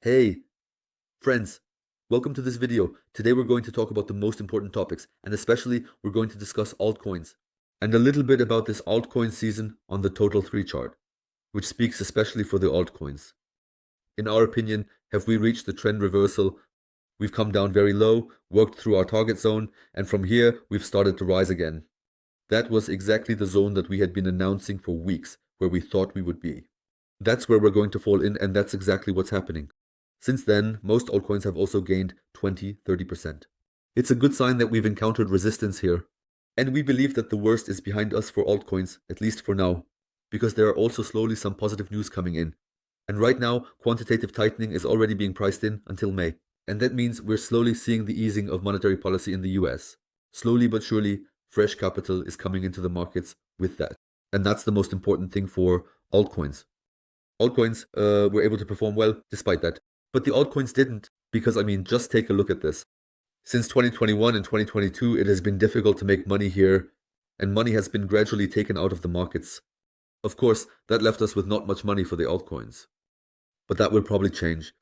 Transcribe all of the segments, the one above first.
Hey, friends, welcome to this video. Today we're going to talk about the most important topics, and especially we're going to discuss altcoins and a little bit about this altcoin season on the total 3 chart, which speaks especially for the altcoins. In our opinion, have we reached the trend reversal? We've come down very low, worked through our target zone, and from here we've started to rise again. That was exactly the zone that we had been announcing for weeks, where we thought we would be. That's where we're going to fall in, and that's exactly what's happening. Since then, most altcoins have also gained 20-30%. It's a good sign that we've encountered resistance here. And we believe that the worst is behind us for altcoins, at least for now, because there are also slowly some positive news coming in. And right now, quantitative tightening is already being priced in until May. And that means we're slowly seeing the easing of monetary policy in the US. Slowly but surely, fresh capital is coming into the markets with that. And that's the most important thing for altcoins. Altcoins were able to perform well despite that. But the altcoins didn't, because just take a look at this. Since 2021 and 2022, it has been difficult to make money here, and money has been gradually taken out of the markets. Of course, that left us with not much money for the altcoins. But that will probably change,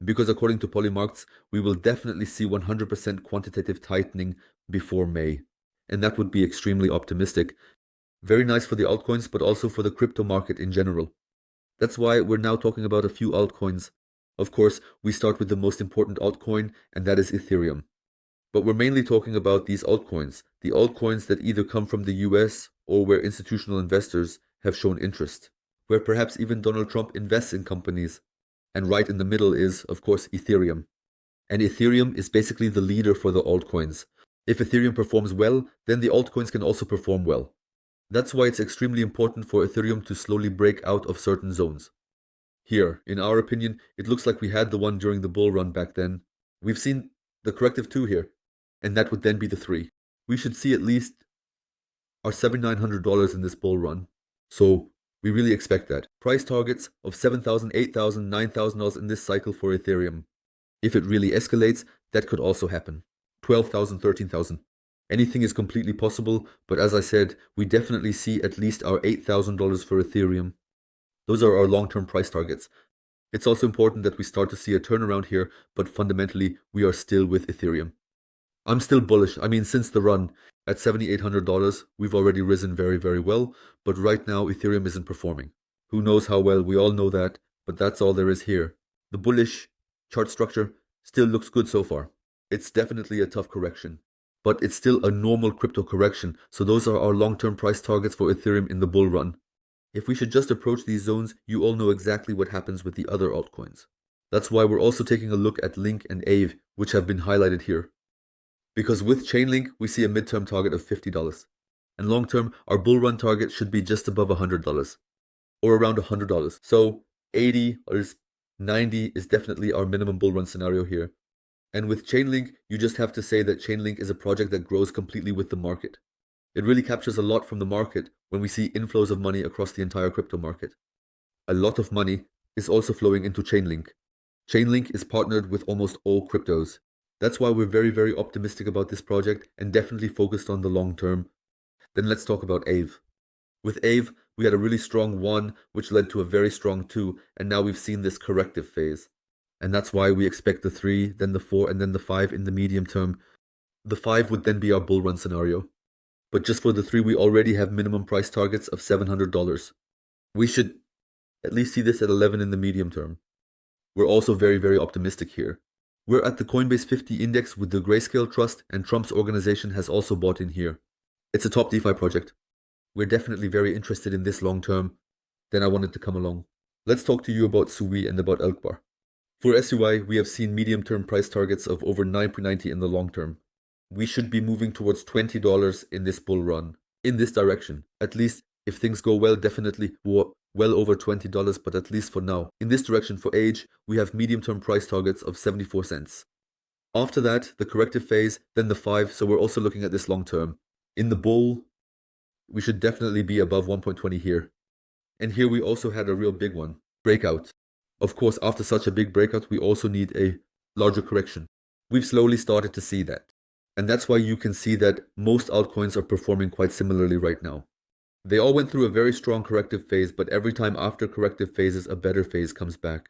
because according to Polymarkets, we will definitely see 100% quantitative tightening before May. And that would be extremely optimistic. Very nice for the altcoins, but also for the crypto market in general. That's why we're now talking about a few altcoins. Of course, we start with the most important altcoin, and that is Ethereum. But we're mainly talking about these altcoins, the altcoins that either come from the US or where institutional investors have shown interest, where perhaps even Donald Trump invests in companies. And right in the middle is, of course, Ethereum. And Ethereum is basically the leader for the altcoins. If Ethereum performs well, then the altcoins can also perform well. That's why it's extremely important for Ethereum to slowly break out of certain zones. Here, in our opinion, it looks like we had the one during the bull run back then. We've seen the corrective 2 here, and that would then be the 3. We should see at least our $7,900 in this bull run. So we really expect that. Price targets of $7,000, $8,000, $9,000 in this cycle for Ethereum. If it really escalates, that could also happen. $12,000, $13,000. Anything is completely possible, but as I said, we definitely see at least our $8,000 for Ethereum. Those are our long-term price targets. It's also important that we start to see a turnaround here, but fundamentally, we are still with Ethereum. I'm still bullish. Since the run at $7,800, we've already risen very, very well, but right now, Ethereum isn't performing. Who knows how well? We all know that, but that's all there is here. The bullish chart structure still looks good so far. It's definitely a tough correction, but it's still a normal crypto correction, so those are our long-term price targets for Ethereum in the bull run. If we should just approach these zones, you all know exactly what happens with the other altcoins. That's why we're also taking a look at Link and AVE, which have been highlighted here. Because with Chainlink, we see a midterm target of $50. And long-term, our bull run target should be just above $100, or around $100. So 80 or 90 is definitely our minimum bull run scenario here. And with Chainlink, you just have to say that Chainlink is a project that grows completely with the market. It really captures a lot from the market when we see inflows of money across the entire crypto market. A lot of money is also flowing into Chainlink. Chainlink is partnered with almost all cryptos. That's why we're very, very optimistic about this project and definitely focused on the long term. Then let's talk about AVE. With AVE, we had a really strong 1, which led to a very strong 2, and now we've seen this corrective phase. And that's why we expect the 3, then the 4, and then the 5 in the medium term. The 5 would then be our bull run scenario. But just for the 3, we already have minimum price targets of $700. We should at least see this at 11 in the medium term. We're also very, very optimistic here. We're at the Coinbase 50 index with the Grayscale Trust, and Trump's organization has also bought in here. It's a top DeFi project. We're definitely very interested in this long term. Then I wanted to come along. Let's talk to you about SUI and about Elkbar. For SUI, we have seen medium-term price targets of over $9.90 in the long term. We should be moving towards $20 in this bull run, in this direction. At least, if things go well, definitely well over $20, but at least for now. In this direction for age, we have medium-term price targets of 74 cents. After that, the corrective phase, then the 5, so we're also looking at this long term. In the bull, we should definitely be above 1.20 here. And here we also had a real big one, breakout. Of course, after such a big breakout, we also need a larger correction. We've slowly started to see that. And that's why you can see that most altcoins are performing quite similarly right now. They all went through a very strong corrective phase, but every time after corrective phases, a better phase comes back.